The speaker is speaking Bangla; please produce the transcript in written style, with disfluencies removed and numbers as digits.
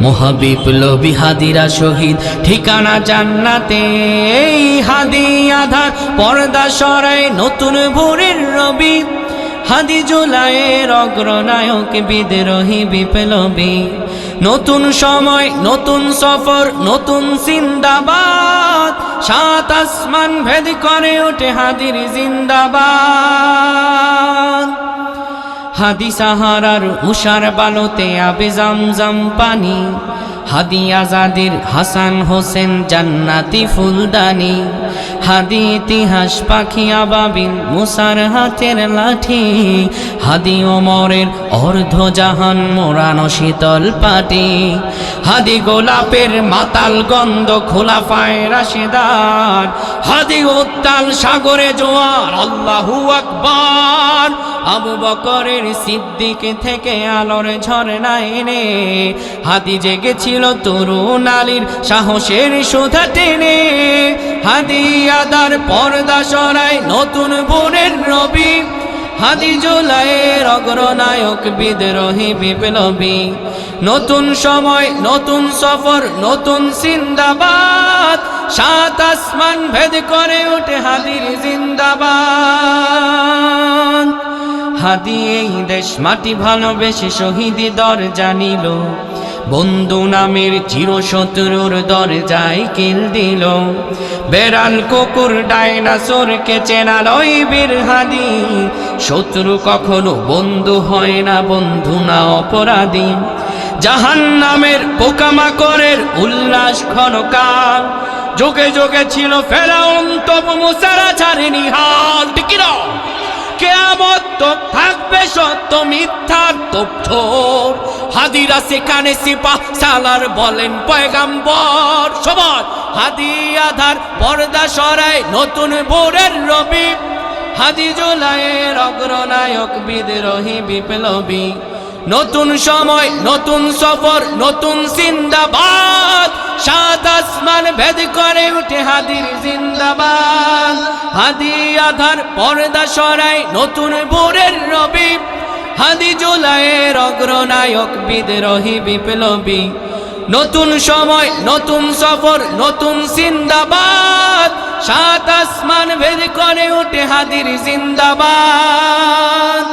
মহাবিপ্লবী হাদিরা শহীদ, ঠিকানা জান্নাতে। হাদি আধার পর্দা সরায় নতুন ভোরের রবি, হাদি জুলাইয়ের অগ্রনায়ক বিদ্রোহী বিপ্লবী। নতুন সময় নতুন সফর নতুন জিন্দাবাদ, সাত আসমান ভেদ করে ওঠে হাদির জিন্দাবাদ। হাদি সাহারার উষার বালতে আবে জামজাম পানি, হাদি আজাদের হাসান হোসেন জান্নাতি ফুলদানি। হাদি ইতিহাস পাখি আবাবিল মুসার হাতের লাঠি, হাদি ওমরের অর্ধ জাহান মোরানো শীতল পাটি। হাদি গোলাপের মাতাল গন্ধ খোলাফায়ে রাশেদার, হাদি উত্তাল সাগরে জোয়ার আল্লাহু আকবার। আবু বকরের সিদ্দিক থেকে আলোর ঝরনা এনে, হাদি জেগেছিল তরুণ আলীর সাহসের সুধা টেনে। হাদি আদার পর্দা সরায় নতুন ভোরের রবি, হাদি জুলাইয়ের অগ্রনায়ক বিদ্রোহী বিপ্লবী। নতুন সময় নতুন সফর নতুন জিন্দাবাদ, সাত আসমান ভেদ করে ওঠে হাদির জিন্দাবাদ। হাদি এই দেশ মাটি ভালোবেসে শহীদি দরজা নিল, বন্ধু নামের চিরশত্রুর দরজায় কিল দিল। বেড়াল কুকুর ডাইনাসোরকে চেনালই বীর হাদি, শত্রু কখনো বন্ধু হয় না, বন্ধু না অপরাধী। জাহান্নামের পোকামাকড়ের উল্লাস ক্ষণকাল, যোগে যোগে ছিল ফেরাউন তবু মুসারা ছাড়েনি হাল। টিকিরা কিয়ামত তো থাকবে সত্য মিথ্যার তোপঠোর, হাদিরা সেখানে সিপাহ সালার বলেন পয়গাম্বর। সবার হাদি আধার পর্দা সরায় নতুন ভোরের রবি, হাদি জুলাইয়ের অগ্রনায়ক বিদ্রোহী বিপ্লবী। নতুন সময় নতুন সফর নতুন জিন্দাবাদ, সাত আসমান ভেদ করে উঠে হাদির জিন্দাবাদ। হাদি আধার পর্দা সরায় নতুন ভোরের রবি, হাদি জুলাইয়ের অগ্রনায়ক বিদ্রোহী বিপ্লবী। নতুন সময় নতুন সফর নতুন জিন্দাবাদ, সাত আসমান ভেদ করে উঠে হাদির জিন্দাবাদ।